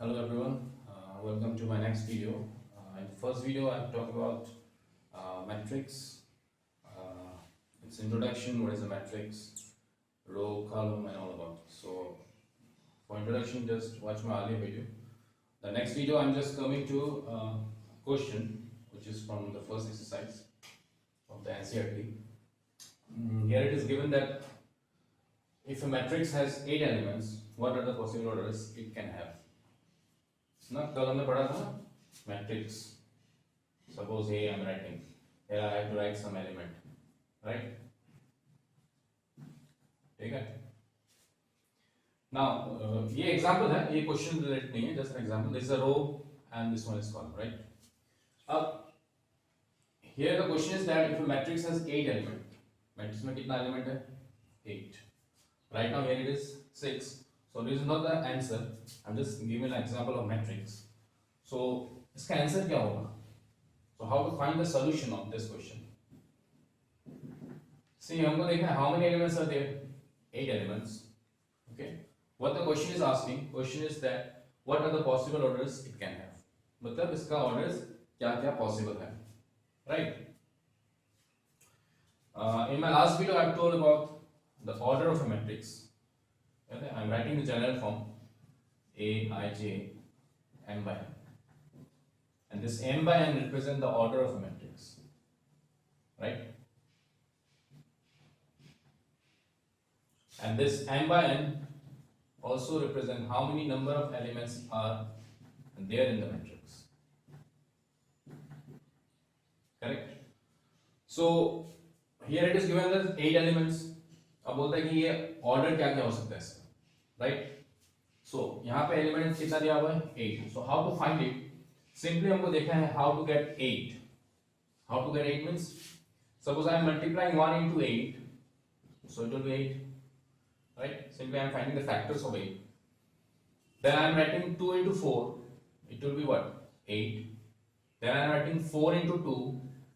Hello everyone, welcome to my next video. In the first video I've talked about matrix, its introduction, what is a matrix, row, column and all about. So for introduction just watch my earlier video. The next video I'm just coming to a question which is from the first exercise of the NCERT. Here it is given that if a matrix has 8 elements, what are the possible orders it can have? ना कल हमने पढ़ा था matrix. Suppose A I'm writing. Here I have to write some element, right? ठीक है. Now ये example है, ये question related नहीं है, just an example. This is a row and this one is column, right? अब here the question is that if a matrix has 8 element, matrix में कितना element है? 8. Right now here it is 6. So this is not the answer. I'm just giving an example of matrix. So इसका answer क्या होगा? So how to find the solution of this question? See, हमको देखना है how many elements are there? 8 elements. Okay. What the question is asking? Question is that what are the possible orders it can have? मतलब इसका orders क्या-क्या possible है? Right? In my last video, I've told about the order of a matrix. I'm writing the general form A, I, J, M by N, and this M by N represent the order of a matrix, right? And this M by N also represent how many number of elements are there in the matrix, correct? So here it is given as 8 elements. अब बोलता है कि ये order क्या क्या हो सकता है इसका, राइट? सो यहाँ पे एलिमेंट कितना दिया हुआ है 8. So how to find it? Simply हमको देखना है how to get 8. How to get 8 means suppose I am multiplying 1 into 8, so it will be 8, right? Simply I am finding the factors of 8. Then I am writing 2 into 4, it will be what? 8. Then I am writing 4 into 2,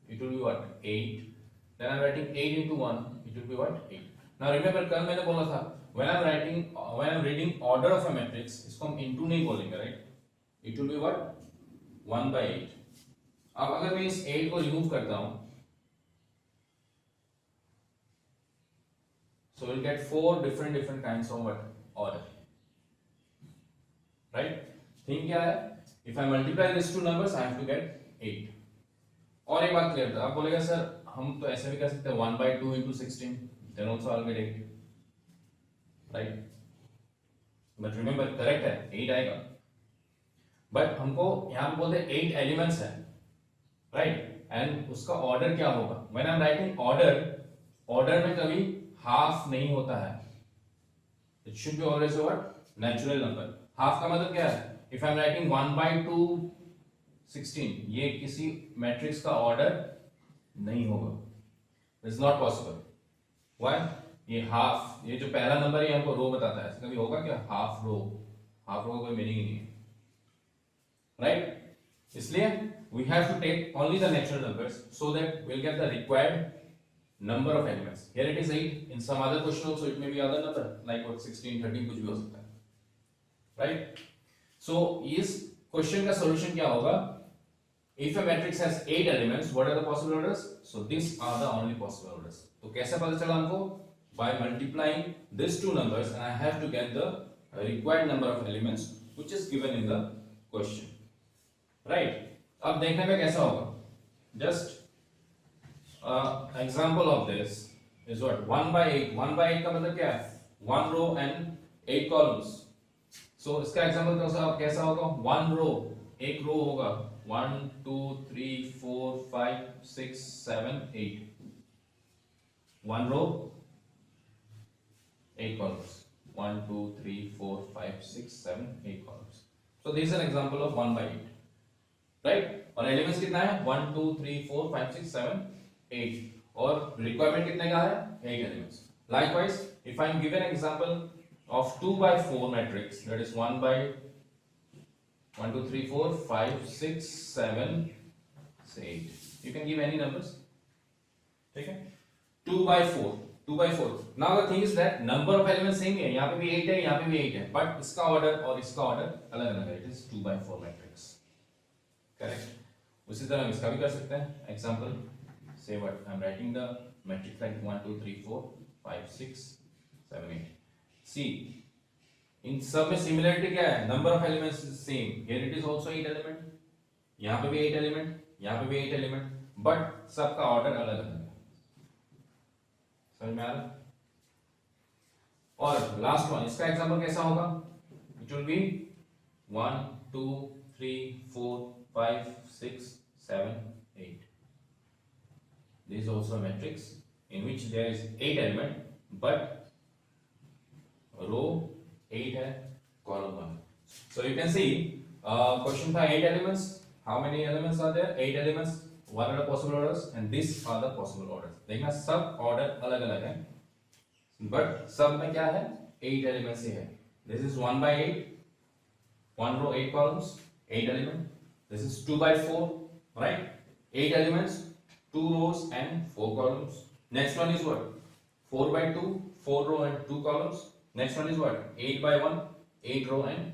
it will be what? 8. Then I am writing 8 into 1, it will be what? 8. Now remember कल मैंने बोला था when I'm reading order of a matrix, इसको हम into नहीं बोलेंगे, right? It will be what? 1 by 8. अब अगर मैं इस 8 को remove करता हूं, so we'll get 4 different kinds of what? Order, right? Thing क्या है? If I multiply these two numbers, I have to get 8. और एक बात क्लियर था, आप बोलेगा सर हम तो ऐसे भी कर सकते हैं 1 by 2 into 16. Then also I'll get 8, right? But remember correct है 8 आएगा. But हमको यहाँ पे बोलते हैं 8 elements है, right? And उसका order क्या होगा? When I'm writing order में कभी half नहीं होता है. It should be always a what? Natural number. Half का मतलब क्या है? If I'm writing 1 by 2 16, ये किसी मैट्रिक्स का order नहीं होगा. It's not possible. Why? ये हाफ, ये जो पहला नंबर है हमको रो बताता है, कभी होगा क्या हाफ रो का कोई मीनिंग ही नहीं है, राइट? इसलिए we have to take only the natural numbers so that we'll get the required number of elements. Here it is 8. In some other question also it may be other number like what 16, 13 कुछ भी हो सकता है, right? So इस question का solution क्या होगा? If a matrix has 8 elements, what are the possible orders? So these are the only possible orders. तो कैसे पता चला हमको? By multiplying these two numbers and I have to get the required number of elements which is given in the question, right? अब देखने में कैसा होगा? Just example of this is what? 1 by 8. 1 by 8 का मतलब क्या है? 1 row and 8 columns. So इसका example कैसा होगा? 1 row, एक row होगा 1 2 3 4 5 6 7 8. 1 row, 8 columns. 1 2 3 4 5 6 7 8 columns. So this is an example of 1 by 8, right? और elements कितना है? 1 2 3 4 5 6 7 8. और requirement कितने का है? 8 elements. Likewise, if I am given an example of 2 by 4 matrix, that is 1 by 1 2 3 4 5 6 7 8. You can give any numbers, ठीक है? 2 by 4. 2 by 4. Now the thing is that number of elements same है, यहाँ पे भी 8 है, यहाँ पे भी 8 है, but इसका ऑर्डर और इसका ऑर्डर अलग अलग है. It is 2 by 4 matrix. Correct. उसी तरह हम इसका भी कर सकते हैं. Example, say what I'm writing the matrix like 1 2 3 4 5 6 7 8. See, इन सब में सिमिलरिटी क्या है? Number of elements is same. Here it is also 8 element, यहाँ पे भी 8 एलिमेंट, यहाँ पे भी 8 एलिमेंट, बट सबका ऑर्डर अलग अलग है. समझ में आ रहा? और लास्ट वन, इसका एग्जांपल कैसा होगा? It will B 1 2 3 4 5 6 7 8. This is also a matrix in which there is 8 element, but row 8 है, column 1. So you can see question था 8 elements. How many elements are there? 8 elements. What are the possible orders? And these are the possible orders. देखना सब order अलग अलग है, but सब में क्या है? 8 elements ही है. This is 1 by 8, 1 row 8 columns, 8 element. This is 2 by 4, right? 8 elements, 2 rows and 4 columns. Next one is what? 4 by 2, 4 row and 2 columns. Next one is what? 8 by 1, 8 row and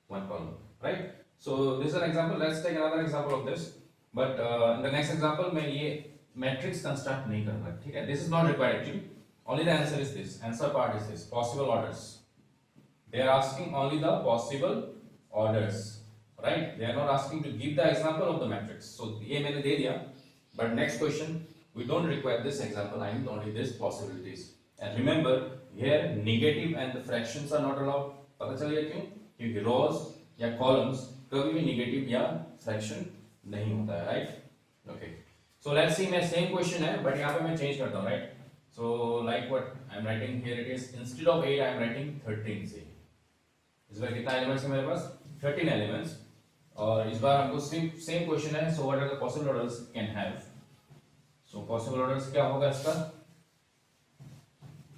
1 column, right? So this is an example. Let's take another example of this. But in the next example, मैं ये matrix construct नहीं करूँगा, ठीक है? This is not required actually. Only the answer is this. Answer part is this. Possible orders. They are asking only the possible orders, right? They are not asking to give the example of the matrix. So ये मैंने दे दिया. But next question, we don't require this example. I need only this possibilities. And remember, here negative and the fractions are not allowed. पता चल गया क्यों? क्योंकि rows या columns कभी भी negative या fraction नहीं होता है, right? Okay. So let's see, मैं same question है, but यहाँ पे मैं change करता हूँ, right? So like what I'm writing here, it is instead of 8 I'm writing 13 से. इस बार कितना elements है मेरे पास? 13 elements. और इस बार हमको same question है. So what are the possible orders can have? So possible orders क्या होगा इसका?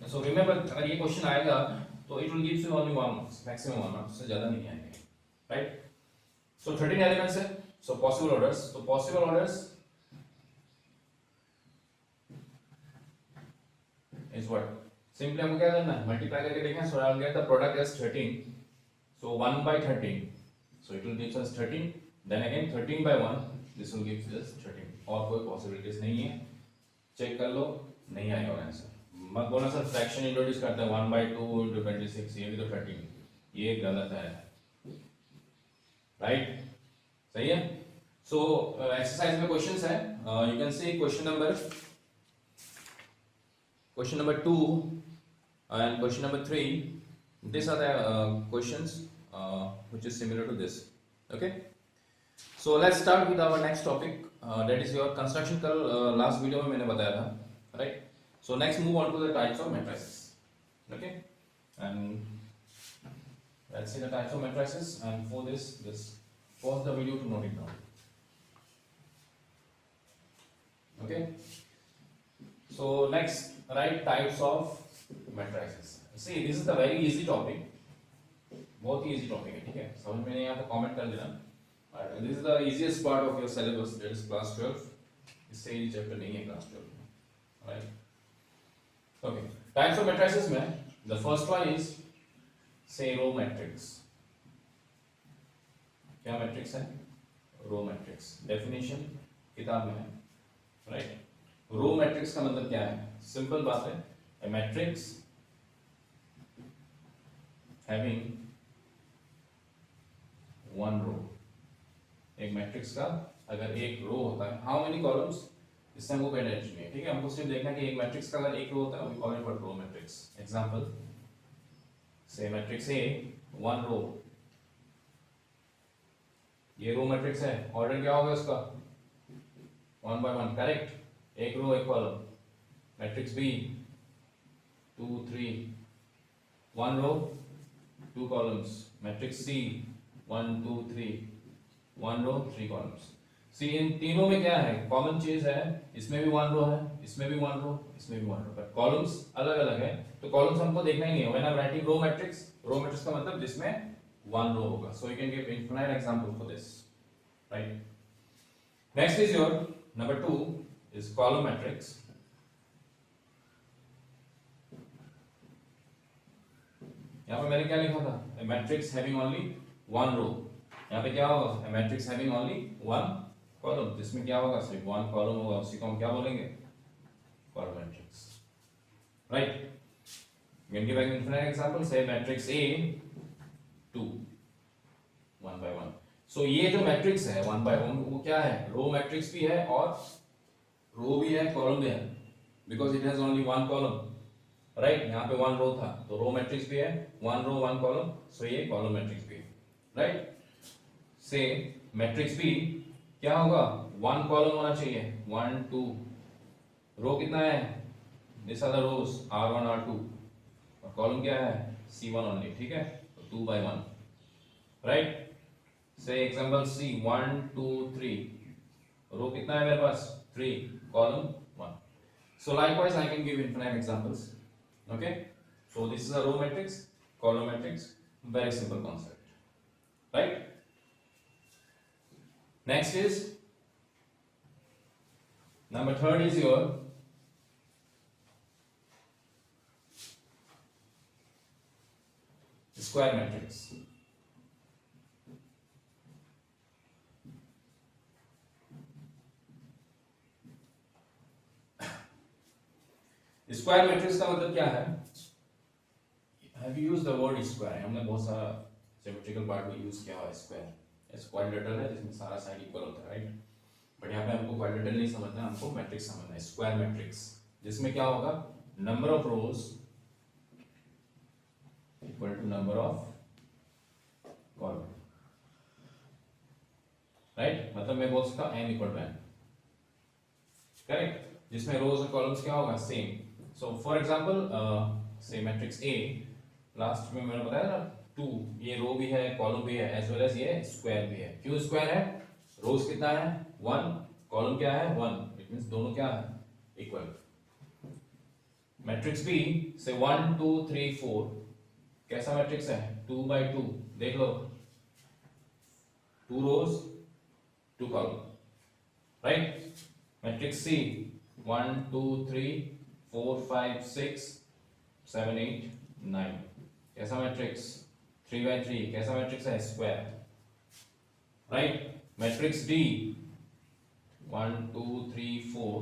So remember, अगर ये क्वेश्चन आएगा तो it will give you only 1 marks, maximum 1 marks, उससे ज़्यादा नहीं आएंगे, right? So 13 elements है, so possible orders. So possible orders is what? Simply हमको क्या करना है? Multiply करके देखना है. So I'll get the product as 13. So 1 by 13. So it will give us 13. Then again 13 by 1. This will give us 13. और कोई possibilities नहीं है. Check कर लो, नहीं आएगा आंसर. मत बोलना सर फ्रैक्शन इंट्रोड्यूस करते हैं 1 by 2 into 26, ये भी तो 13, ये गलत है, राइट? सही है? सो एक्सरसाइज में क्वेश्चंस है. You can see question number 2 and question number 3. These are the questions which is similar to this. Okay, so let's start with our next topic, that is your construction. कल last video में मैंने बताया था, right? So next move on to the types of matrices. Okay, and let's see the types of matrices, and for this pause the video to note it down. Okay, so next, write types of matrices. See, this is the very easy topic, बहुत ही easy topic है, ठीक है? समझ में नहीं आया तो comment कर देना. This is the easiest part of your syllabus, that is class 12. इससे easy chapter नहीं है class 12 में, right? Okay, types of matrices में the first one is say row matrix. क्या matrix है? Row matrix. Definition किताब में है, right? Row matrix का मतलब क्या है? Simple बात है, a matrix having one row. एक matrix का अगर एक row होता है, how many columns? इससे हमको कोई टेंशन नहीं है, ठीक है? हमको सिर्फ देखना कि एक मैट्रिक्स का अगर एक रो होता है, we call it row matrix. Example, say matrix A 1 row, ये रो मैट्रिक्स है. ऑर्डर क्या होगा उसका? 1 by 1, करेक्ट? एक रो एक कॉलम. मैट्रिक्स बी 2 3, 1 रो 2 कॉलम्स. मैट्रिक्स सी 1 2 3, 1 रो 3 कॉलम्स. सी इन तीनों में क्या है? कॉमन चीज है, इसमें भी 1 रो है, इसमें भी 1 रो, इसमें भी 1 रो, बट कॉलम्स अलग अलग है. तो कॉलम्स हमको देखना ही नहीं है. When I am writing row matrix का मतलब जिसमें 1 रो होगा. So you can give infinite example for this, right? Next is your number 2 is column matrix. यहाँ पे मैंने क्या लिखा था, matrix having only one row. यहाँ पे क्या होगा, matrix having only one column, जिसमें क्या होगा, सिर्फ वन कॉलम होगा, उसी को हम क्या बोलेंगे, column matrix, right. When given infinite example, say matrix A 2 1 by 1. So ये जो मैट्रिक्स है 1 by 1 वो क्या है, रो मैट्रिक्स भी है और रो भी है, कॉलम भी है, because it has only one column, right. यहाँ पे वन रो था तो रो मैट्रिक्स भी है, वन रो वन कॉलम, सो ये कॉलम मैट्रिक्स भी है, राइट। से मैट्रिक्स भी क्या होगा, वन कॉलम होना चाहिए, 1 2, रो कितना है, this are the rose R1 R2, और कॉलम क्या है, C1 ओनली, ठीक है, तो 2 by 1, राइट। से एग्जांपल C 1 2 3, रो कितना है मेरे पास 3, column 1. So likewise I can give infinite examples. Okay, so this is a row matrix, column matrix, very simple concept, right? Next is number third is your square matrix. Square matrix का मतलब क्या है, have you used the word square, हमने बहुत सारा geometrical path में use किया हुआ है स्क्वायर, क्वाड्रेटर है जिसमें सारा साइड इक्वल होता है, राइट। बट यहाँ पे हमको क्वाड्रेटर नहीं समझना, हमको मैट्रिक्स समझना है, स्क्वायर मैट्रिक्स, जिसमें क्या होगा, number of rows equal to number of column, right. मतलब मैं बोल सकता हूँ n equal to n, correct, जिसमें रोज और कॉलम्स क्या होगा, same. So for example say matrix A, last में मैंने बताया ना 2, ये रो भी है, कॉलम भी है, एज वेल एज ये स्क्वायर भी है। क्यों स्क्वायर है, रोज कितना है 1, कॉलम क्या है 1, इट मींस दोनों क्या है, इक्वल। मैट्रिक्स B से 1 2 3 4 कैसा मैट्रिक्स है, 2 by 2, देख लो, 2 रोज 2 कॉलम, राइट। मैट्रिक्स C 1 2 3 4 5 6 7 8 9 कैसा मैट्रिक्स, 3 by 3 कैसा मैट्रिक्स है, square, right. Matrix D 1 2 3 4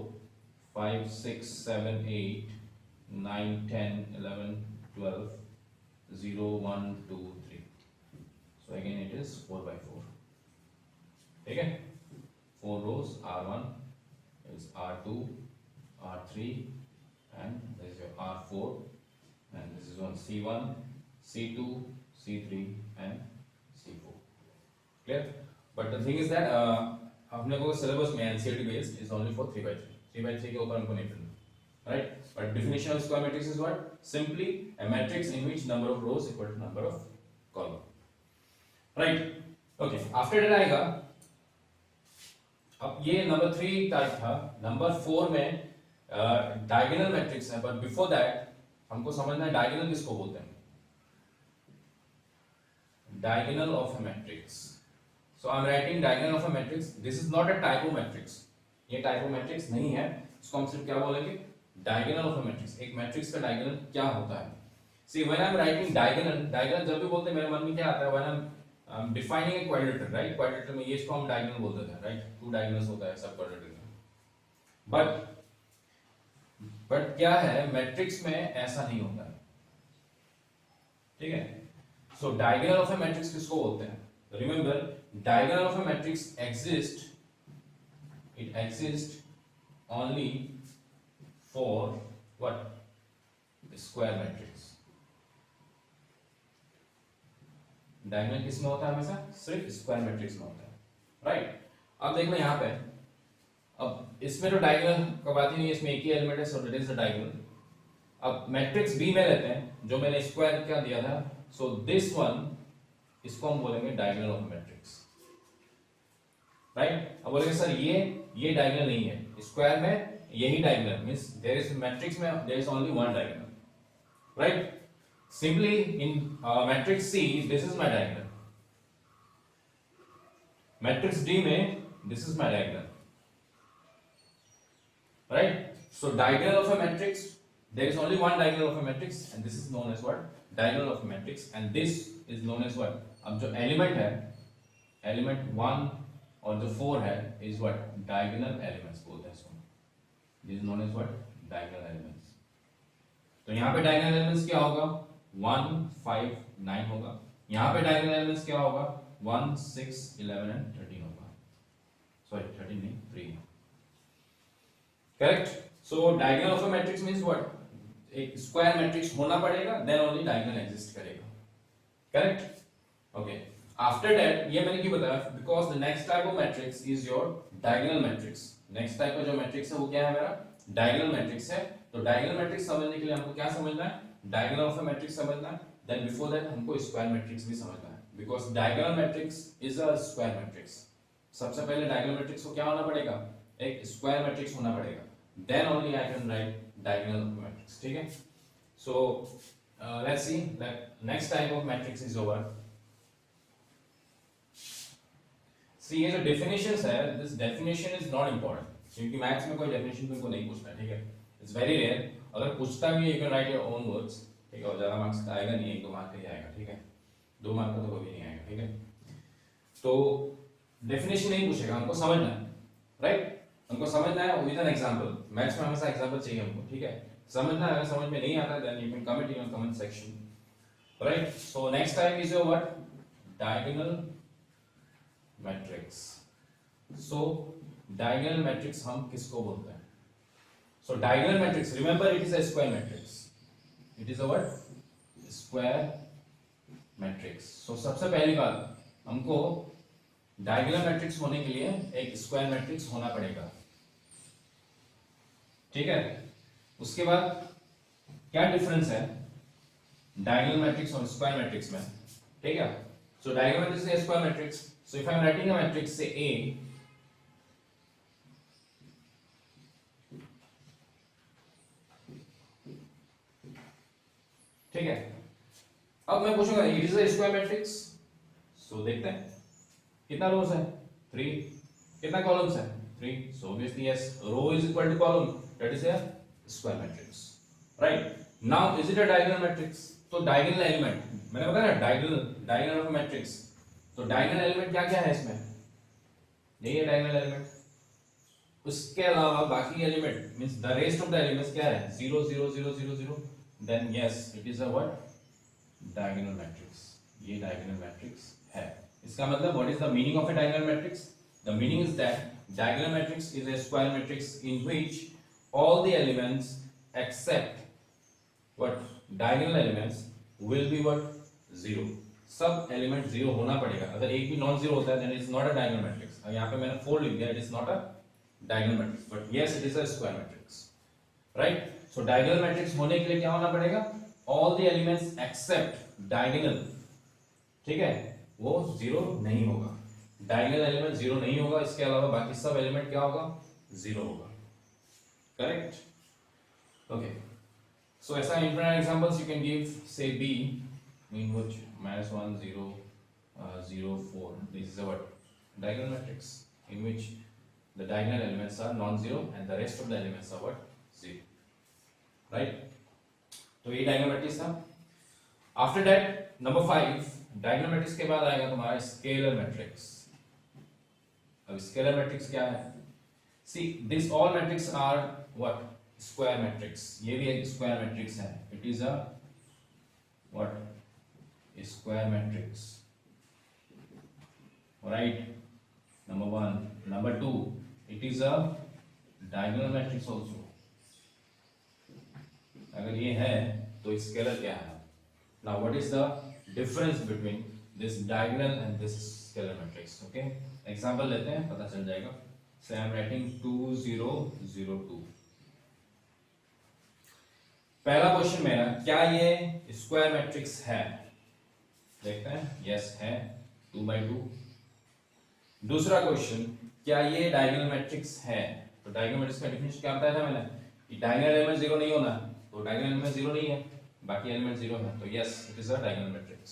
5 6 7 8 9 10 11 12 0 1 2 3, so again it is 4 by 4, ठीक है, 4 rows, R1 is R2 R3 and this is your R4 and this is on C1 C2 C3 and C4, clear. But the thing is that हमने को syllabus में NCERT based is only for 3 by 3, 3 by 3 के ऊपर हमको नहीं पढ़ना, right. But definition of square matrix is what, simply a matrix in which number of rows equal to number of column, right. Okay, after that आएगा, अब ये number 3 type था, number 4 में डायगोनल मैट्रिक्स है, बट बिफोर दैट हमको समझना है diagonal किसको बोलते हैं, diagonal of a matrix. So I am writing diagonal of a matrix, this is not a typo matrix, ये टाइपो मैट्रिक्स नहीं है, इसको हम सिर्फ क्या बोलेंगे, डायगोनल ऑफ अ मैट्रिक्स। एक मैट्रिक्स का डायगोनल क्या होता है, see when I am writing diagonal, diagonal जब भी बोलते हैं मेरे मन में क्या आता है, when I M defining A क्वाड्रेटर, right, क्वाड्रेटर में ये इसको हम डायगोनल बोलते थे, राइट, 2 डायगोनल्स होता है सब क्वाड्रेटर में। बट क्या है, मैट्रिक्स में ऐसा नहीं होता है, ठीक है। सो डायगोनल ऑफ अ मैट्रिक्स किसको बोलते हैं, remember diagonal of a matrix exist, it exist only for what, square matrix. Diagonal किस में होता है, हमेशा सिर्फ स्क्वायर मैट्रिक्स में होता है, राइट। अब देखना यहाँ पे, अब इसमें तो डायगोनल का बात ही नहीं है, इसमें एक ही एलिमेंट है, so that is the diagonal. अब मैट्रिक्स B में लेते हैं, जो मैंने स्क्वायर क्या दिया था, सो दिस वन, इसको हम बोलेंगे डायगोनल ऑफ मैट्रिक्स, राइट। अब बोलेंगे सर ये डायगोनल नहीं है, स्क्वायर में यही diagonal, means there is matrix में there is only one diagonal, right. Simply in matrix C this is my diagonal, matrix D में this is my diagonal, right. So diagonal of a matrix there is only one diagonal of a matrix and this is known as what? Diagonal of a matrix, and this is known as what? अब जो element है, element 1 और जो 4 है is what? Diagonal elements बोलते हैं इसको. This is known as what? Diagonal elements. तो यहाँ पे diagonal elements क्या होगा? 1, 5, 9 होगा. यहाँ पे diagonal elements क्या होगा? 1, 6, 11 and 13 होगा. Sorry, 13 नहीं, 3. Correct? So diagonal of a matrix means what? एक स्क्वायर मैट्रिक्स होना पड़ेगा, then only diagonal exist करेगा. Correct? Okay. After that, ये मैंने क्यों बताया? Because the next type of matrix is your diagonal matrix. Next type का जो मैट्रिक्स है वो क्या है मेरा? Diagonal matrix है. तो diagonal matrix समझने के लिए हमको क्या समझना है? Diagonal of a matrix समझना है. Then before that हमको square matrix भी समझना है. Because diagonal matrix is a square matrix. सबसे पहले diagonal matrix को क्या होना पड़ेगा? एक square matrix होना पड़ेगा. Then only I can write diagonal of a matrix. ठीक है? So let's see that next type of matrix is over. See ये जो definitions है, this definition is not important. क्योंकि मैथ्स में कोई definition तुमको नहीं पूछता, ठीक है? It's very rare. अगर पूछता भी है, you can write your own words. ठीक है? और ज़्यादा मार्क्स का आएगा नहीं, 1-2 मार्क का ही आएगा, ठीक है? 2 मार्क का तो कभी नहीं आएगा, ठीक है? तो definition नहीं पूछेगा, हमको समझना है, right? हमको समझना है with an example. मैथ्स में हमेशा example चाहिए हमको, ठीक है? समझना है, अगर समझ में नहीं आता then you can comment in the comment section, right? So next type is your what? Diagonal matrix. So diagonal matrix हम किसको बोलते हैं? So diagonal matrix, remember it is a square matrix. It is a what? Square matrix. So सबसे पहली बात हमको diagonal matrix होने के लिए एक square matrix होना पड़ेगा, ठीक है? उसके बाद क्या डिफरेंस है diagonal matrix और square matrix में, ठीक है? So diagonal matrix is a square matrix. So if I am writing a matrix, say A, ठीक है? अब मैं पूछूंगा it is a square matrix. So देखते हैं कितना रोज है 3, कितना कॉलम्स है 3. So obviously yes, row is equal to column, that is a square matrix, right? Now is it a diagonal matrix? तो diagonal element मैंने बताया ना, diagonal of a matrix. तो diagonal element क्या क्या है इसमें? यही है diagonal element. उसके अलावा बाकी element means the rest of the elements क्या है? 0 0 0 0 0. Then yes it is a what? Diagonal matrix. ये डायगोनल मैट्रिक्स है. इसका मतलब what is the meaning of a diagonal matrix? The meaning is that diagonal matrix is a square matrix in which all the elements except what? Diagonal elements will be what? 0. सब element 0 होना पड़ेगा. अगर एक भी non 0 होता है then it is not a diagonal matrix. अब यहाँ पे मैंने 4 लिख दिया, it is not a diagonal matrix, but yes it is a square matrix, right? So diagonal matrix होने के लिए क्या होना पड़ेगा? All the elements except diagonal, ठीक है, वो 0 नहीं होगा. diagonal element 0 नहीं होगा, इसके अलावा बाकी सब एलिमेंट क्या होगा? 0 होगा. Correct? Okay. So as an infinite examples you can give, say B, in which -1 0 0 4. This is a what? Diagonal matrix in which the diagonal elements are non-zero and the rest of the elements are what? 0. Right? तो ये diagonal matrix था. After that number 5, diagonal matrix के बाद आएगा तुम्हारा scalar matrix. अब scalar matrix क्या है? See, these all matrix are what? Square matrix. ये भी एक square matrix है. It is a what? A square matrix. Right? Number 1. Number 2. It is a diagonal matrix also. अगर ये है तो scalar क्या है? Now what is the difference between this diagonal and this scalar matrix? Okay? Example लेते हैं, पता चल जाएगा. So I am writing 2 0 0 2. पहला क्वेश्चन मेरा, क्या ये स्क्वायर मैट्रिक्स है? देखते हैं. यस है, 2/2. दूसरा क्वेश्चन, क्या ये डायगोनल मैट्रिक्स है? तो डायगोनल मैट्रिक्स का डेफिनेशन क्या बताया था मैंने? कि डायगोनल एलिमेंट 0 नहीं होना. तो डायगोनल एलिमेंट 0 नहीं है, बाकी एलिमेंट 0 है. तो yes it is a diagonal matrix.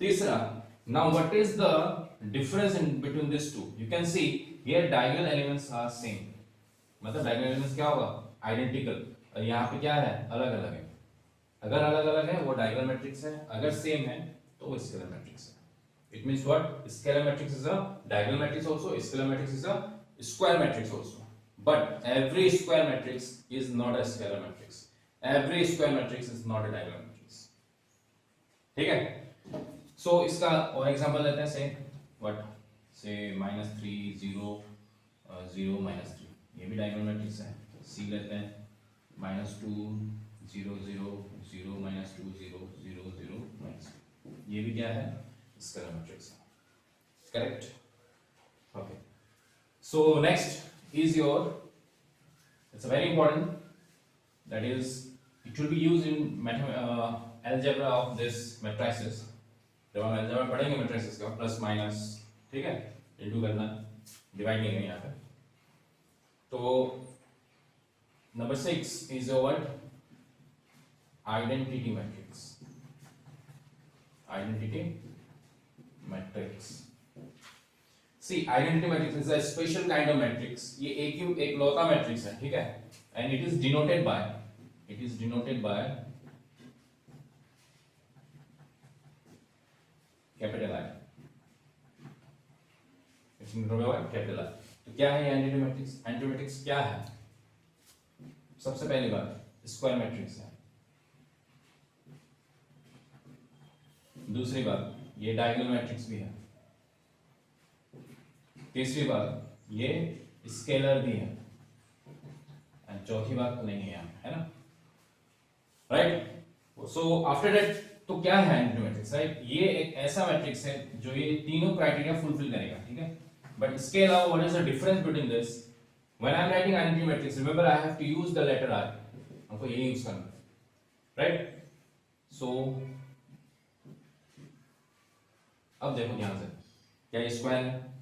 तीसरा, now what is the difference in between these two? You can see here diagonal elements are same. मतलब diagonal elements क्या होगा? Identical. और यहाँ पे क्या है, अलग अलग है। अगर अलग अलग है वो डायगोनल मैट्रिक्स है, अगर सेम है तो वो स्केलर मैट्रिक्स है। It means what, scalar matrix is a diagonal matrix also, scalar matrix is a square matrix also, but every square matrix is not a scalar matrix, every square matrix is not a diagonal matrix. ठीक है, सो इसका और example लेते हैं, से what, से -3 0 0 -3, ये भी डायगोनल मैट्रिक्स है। सी लेते हैं -2 0 0 0 -2 0 0 0 -2, ये भी क्या है, स्केलर मैट्रिक्स है, correct. Okay, so next is your, it's very important, that is it will be used in algebra of this matrices। जब हम algebra पढ़ेंगे matrices का, प्लस माइनस, ठीक है, इंटू करना, डिवाइड नहीं करना यहाँ पे। तो number 6 is your what, identity matrix, identity matrix. See identity matrix is a special kind of matrix, ये एक लौता मैट्रिक्स है, ठीक है, and it is denoted by capital I, capital I. तो क्या है आइडेंटिटी मैट्रिक्स? आइडेंटिटी मैट्रिक्स क्या है? सबसे पहली बात, स्क्वायर मैट्रिक्स है। दूसरी बात, ये डायगोनल मैट्रिक्स भी है। तीसरी बात, ये स्केलर भी है। एंड चौथी बात तो नहीं है यहाँ, है ना, राइट। सो आफ्टर दैट, तो क्या है आइडेंटिटी मैट्रिक्स, राइट? ये एक ऐसा मैट्रिक्स है जो ये तीनों क्राइटेरिया फुलफिल करेगा, ठीक है। बट इसके अलावा what is the difference between this, when I am writing identity matrix, remember I have to use the letter R, हमको ये यूज करना है, राइट। सो अब देखो ध्यान से, क्या ये स्क्वायर है?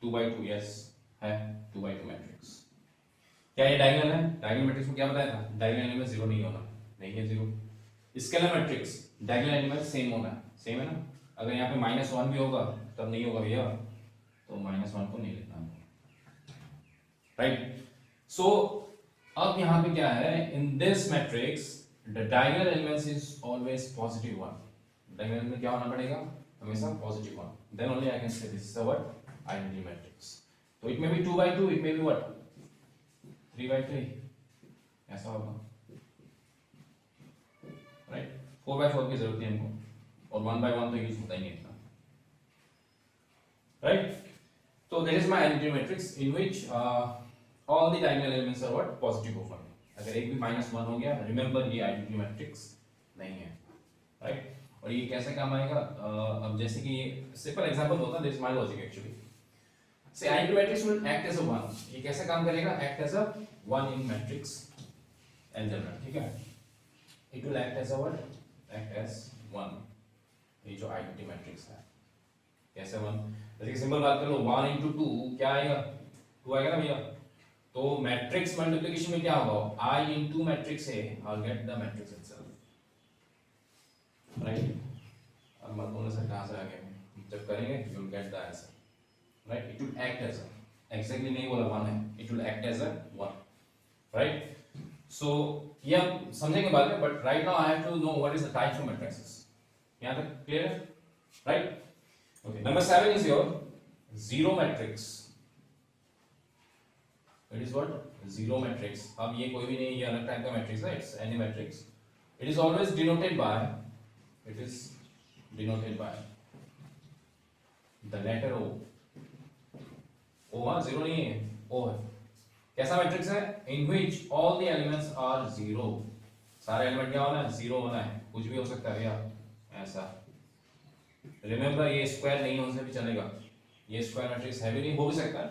2/2, यस है, 2/2 मैट्रिक्स। क्या ये डायगोनल है? डायगोनल मैट्रिक्स में क्या बताया था, डायगोनल एलिमेंट 0 नहीं होना, नहीं है 0। Scalar matrix, diagonal element same होना है, सेम है ना। अगर यहाँ पे -1 भी होगा तब नहीं होगा भैया, तो -1 को नहीं लिखना, राइट। सो अब यहाँ पे क्या है, in this matrix the diagonal elements is always positive 1, diagonal element क्या होना पड़ेगा, हमेशा positive 1, then only I can say this is what, identity matrix. तो it may be 2/2, it may be what, 3/3, ऐसा होगा, राइट। 4/4 की जरूरत है हमको, और 1/1 तो यूज होता ही नहीं इतना, राइट। तो that is my identity matrix in which all the diagonal elements are what, positive over. अगर एक भी -1 हो गया, रिमेंबर ये आइडेंटिटी मैट्रिक्स नहीं है, राइट। और ये कैसे काम आएगा, अब जैसे कि सिंपल एग्जांपल होता है, this my logic actually. Say identity matrix will act as a 1, ये कैसे काम करेगा, act as a 1 in matrix algebra, ठीक है। It will act as a what, act as 1, ये जो आइडेंटिटी मैट्रिक्स है, कैसे 1, जैसे कि सिंपल बात कर लो, 1 into 2 क्या आएगा, 2 आएगा ना भैया। तो मैट्रिक्स मल्टीप्लिकेशन में क्या होगा, I into matrix A, I'll get the matrix itself, right। अब मत बोलना सर कहाँ से आ गया, जब करेंगे you will get the answer, right। It will act as a, exactly नहीं बोला 1 है, it will act as a 1, right। So ये हम समझेंगे बाद में, but right now I have to know what is the types of matrices, यहाँ तक clear है, right। Okay, number 7 is your zero matrix. It is what, zero matrix। अब ये कोई भी नहीं, ये अलग टाइप का मैट्रिक्स है, it's any matrix। It is always denoted by, it is denoted by the letter O। O हाँ, zero नहीं है, O है। कैसा मैट्रिक्स है, in which all the elements are zero। सारे एलिमेंट क्या होना है, जीरो होना है, कुछ भी हो सकता है भैया, ऐसा। रिमेंबर ये स्क्वायर नहीं होने से भी चलेगा, ये स्क्वायर मैट्रिक्स है भी नहीं, हो भी सकता है,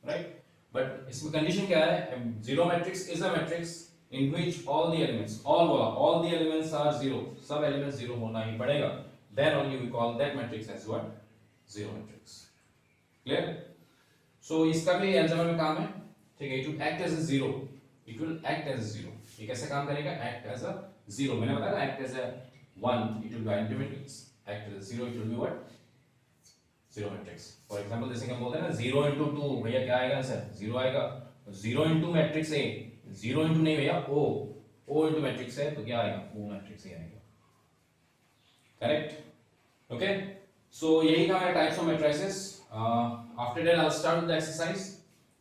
राइट। बट इसमें कंडीशन क्या है, zero matrix is a matrix in which all the elements, all the elements are zero, सब एलिमेंट्स जीरो होना ही पड़ेगा, then only we call that matrix as what, zero matrix. Clear. So इसका भी algebra में काम है, ठीक है। It will act as a zero, it will act as a zero, ये कैसे काम करेगा, एक्ट एज अ जीरो, मैंने बताया ना, act as a 1, it will be identity matrix, act as 0, it will be what, zero matrix। For example जैसे कि हम बोलते हैं ना 0 into 2, भैया क्या आएगा आंसर, 0 आएगा। 0 into मैट्रिक्स A, 0 into नहीं भैया O O इंटू मैट्रिक्स है तो क्या आएगा, O मैट्रिक्स ही आएगा, करेक्ट। ओके, सो यही था मेरा types of matrices. After that I will start with the exercise.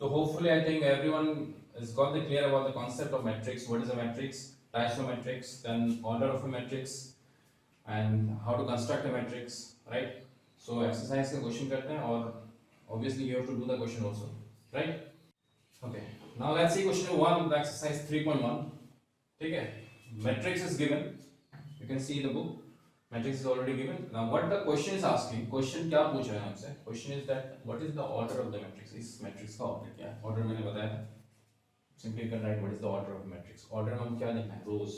तो hopefully I think everyone has got the clear about the concept of matrix, what is a matrix, types of matrix, then order of a matrix and how to construct a matrix, right? So exercise का question करते हैं और obviously you have to do the question also, right? Okay, now let's see question number 1 of the exercise 3.1. ठीक है, matrix is given, you can see the book, matrix is already given. Now what the question is asking, question क्या पूछ रहा है हमसे, question is that what is the order of the matrix, इस matrix का order क्या है, order मैंने बताया था, simply you can write what is the order of matrix. Order में हम क्या लिखना है, rows,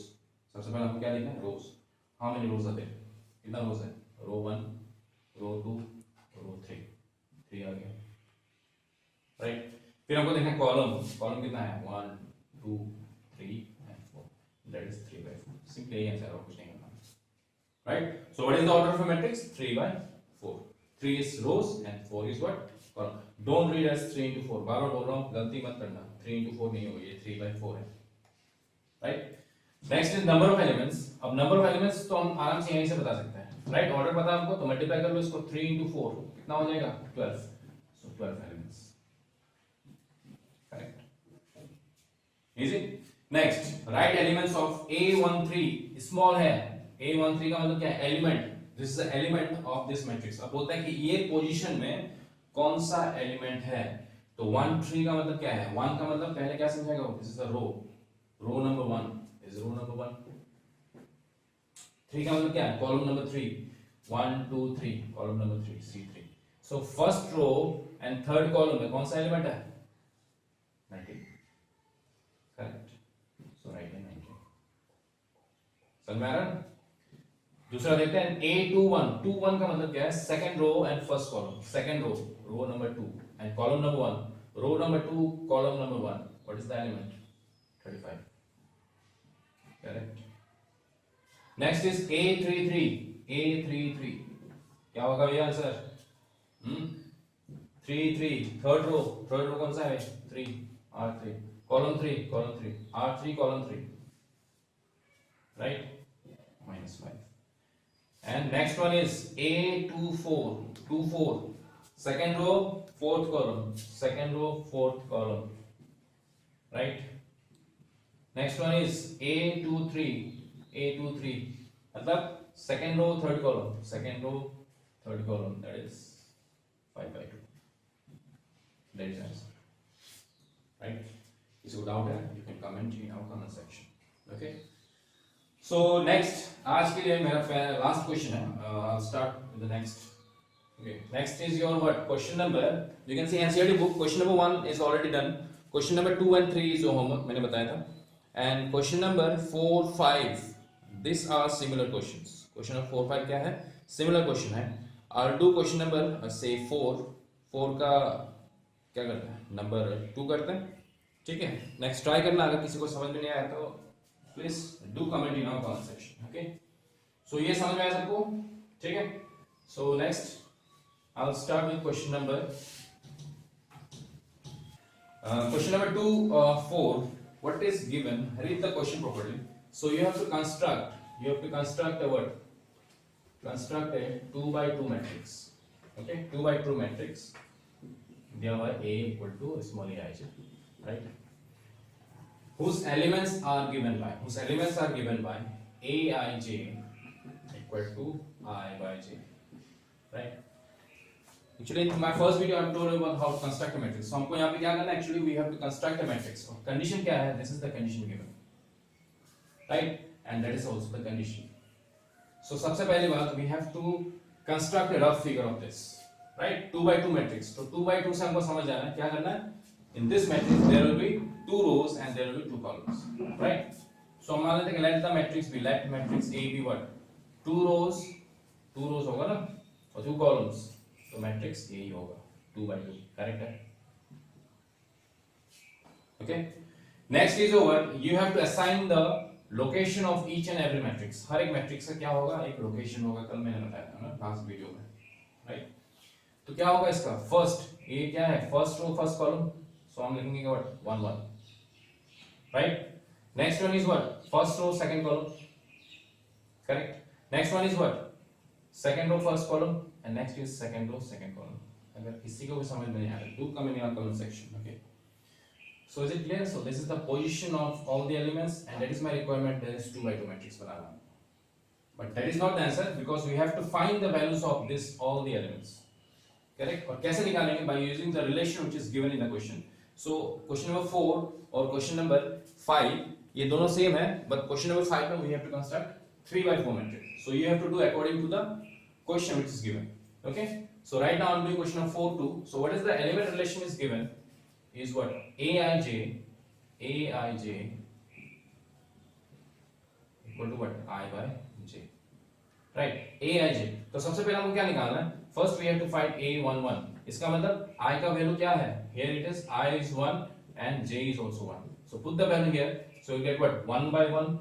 सबसे पहले हम क्या लिखना है, rows, how many rows are there, कितना rows है, row 1, row 2, row 3, 3 आ गया, right? फिर हमको देखना है column, column कितना है, 1, 2, 3 and 4, that is 3 by 4, simply यही आंसर और कुछ नहीं करना, right? So what is the order of a matrix, 3 by 4, 3 is rows and 4 is what, column. Don't read as 3 into 4, बार बार बोल रहा हूँ, गलती मत करना, 3 into 4 नहीं होगा, ये 3 by 4 है, right? Next is number of elements. अब number of elements तो हम आराम से यहीं से बता सकते हैं, right? Order पता हमको तो multiply कर लो इसको, 3 into 4 कितना हो जाएगा, 12. So 12 elements, correct? Easy. Next, write elements of A13. Small है, A13 का मतलब क्या है, element. This is the element of this matrix. अब बोलता है कि ये पोजीशन में कौन सा एलिमेंट है, तो 1 3 का मतलब क्या है, 1 का मतलब पहले क्या समझाएगा, this is a row, row number 1 is row number 1, 3 का मतलब क्या है, column number 3, 1 2 3, column number 3 C3. So first row and third column में कौन सा एलिमेंट है, 19, करेक्ट, सो राइट है 19, समझ में आ रहा है। दूसरा देखते हैं A21, 21 का मतलब क्या है, second row and first column, second row, row number 2 and column number 1, row number 2, column number 1, what is the element, 35, correct. Next is A33, A33 क्या होगा भैया आंसर, 3 थर्ड रो कौन सा है, 3 R3, column 3 R3 column 3, right, -5. And next one is A24, second row fourth column, second row fourth column, right? Next one is A23 मतलब second row third column, that is 5 by 2, that is answer, right? If you doubt it, you can comment in our comment section, okay? So next, आज के लिए मेरा last question है, I'll start with the next. Okay, next is your what, question number, you can see NCERT book, question number 1 is already done, question number 2 and 3 is your homework, मैंने बताया था, and question number 4 5, these are similar questions. Question number 4 5 क्या है, similar question है. I'll do question number say 4 का क्या करते हैं, number 2 करते हैं, ठीक है. next try करना, अगर किसी को समझ में नहीं आया तो please do comment in our comment section, okay? So ये समझ में आया सबको, ठीक है. So next I'll start with question number 2 4. What is given, read the question properly. So you have to construct a what, construct a 2 by 2 matrix, okay, 2 by 2 matrix दिया हुआ A equal to small aij, right, whose elements are given by Aij equal to I by j, right. Actually in my first video I told you about how to construct a matrix. So हमको यहाँ पे क्या करना है, actually we have to construct a matrix. Condition क्या है, this is the condition given, right, and that is also the condition. So सबसे पहली बात, we have to construct a rough figure of this, right, 2 by 2 matrix. तो 2 by 2 से हमको समझ आना है क्या करना है, in this matrix there will be 2 rows and there will be 2 columns, right. So हम मान लेते हैं कि let the matrix be, let matrix A be what, 2 rows होगा ना और 2 columns, तो मैट्रिक्स यही होगा 2 by 2, करेक्ट है, okay. Next is over, you have to assign the location of each and every matrix. हर एक मैट्रिक्स का क्या होगा, एक लोकेशन होगा, कल मैंने बताया था ना लास्ट वीडियो में, राइट. तो क्या होगा इसका, फर्स्ट ये क्या है, फर्स्ट रो फर्स्ट कॉलम, सो हम लिखेंगे what 1 1, right. Next one is what? First row, second column. Correct. Next one is what? Second row, first column, and next is second row, second column. अगर किसी को भी समझ में नहीं आ रहा, do come in your comment section. Okay. So is it clear? So this is the position of all the elements, and that is my requirement. There is 2 by 2 matrix banana. But that is not the answer because we have to find the values of this all the elements. Correct? और कैसे निकालेंगे? By using the relation which is given in the question. So question number 4 और question number 5 ये दोनों same है, but question number 5 में we have to construct 3 by 4 matrix. So you have to do according to the question which is given. Okay. So right now I'm doing question number 4 too. So what is the element relation is given? Is what? Aij equal to what? I by j. Right? Aij. तो सबसे पहले हमको क्या निकालना है? First we have to find a11. इसका मतलब I का वैल्यू क्या है? Here it is I is 1 and j is also 1. So put the value here. So you get what? 1 by 1.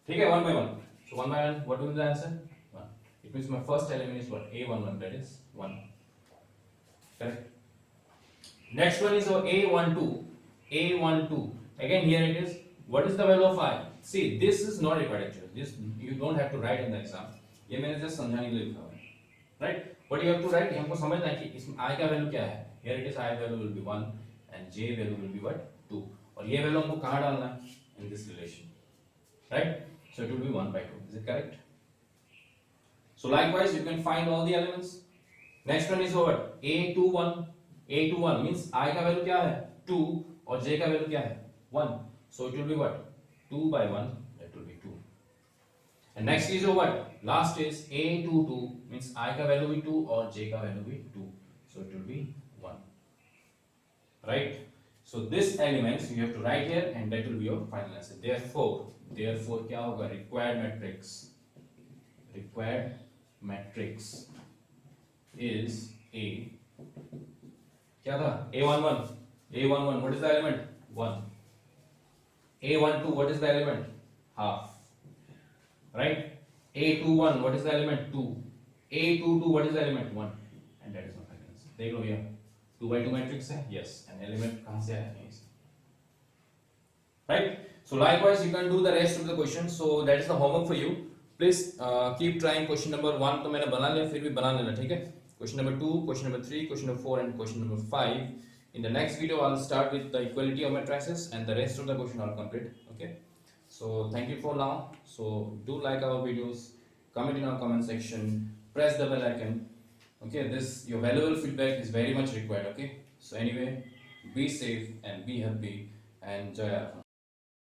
ठीक है, 1 by 1. So 1 by 1, what will be the answer? 1. It means my first element is what? A11, that is 1. Correct? Next one is A12. A12. Again here it is. What is the value of I? See, this is not required actually. This you don't have to write in the exam. ये मैंने just समझाने के लिए लिखा हुआ है. Right? What you have to write? हमको समझना है कि इसमें I का value क्या है? Here it is I value will be 1 and J value will be what? 2. और ये value हमको कहाँ डालना है? In this relation. Right? So it will be 1 by 2. Is it correct? So likewise, you can find all the elements. Next one is what? A21. A21 means I का value क्या है? 2 और J का value क्या है? 1. So it will be what? 2 by 1. That will be 2. And next is what? Last is A22 means I का value भी 2 और J का value भी 2. So it will be 1. Right? So this elements you have to write here and that will be your final answer. Therefore क्या होगा? Required matrix is A. क्या था? A11. What is the element? 1. A12. What is the element? Half. Right? A21. What is the element? 2. A22. What is the element? 1. And that is my final answer. देख लो भैया. 2 by 2 matrix है? Yes. And element कहाँ से आया? यहीं से. Right? So likewise you can do the rest of the questions. So that is the homework for you. Please keep trying. Question number 1 तो मैंने बना लिया, फिर भी बना लेना, ठीक है? Question number 2, question number 3, question number 4 and question number 5. In the next video I'll start with the equality of matrices and the rest of the question I'll complete. Okay? So thank you for now. So do like our videos, comment in our comment section, press the bell icon. Okay, your valuable feedback is very much required. Okay, so anyway, be safe and be happy and enjoy our fun.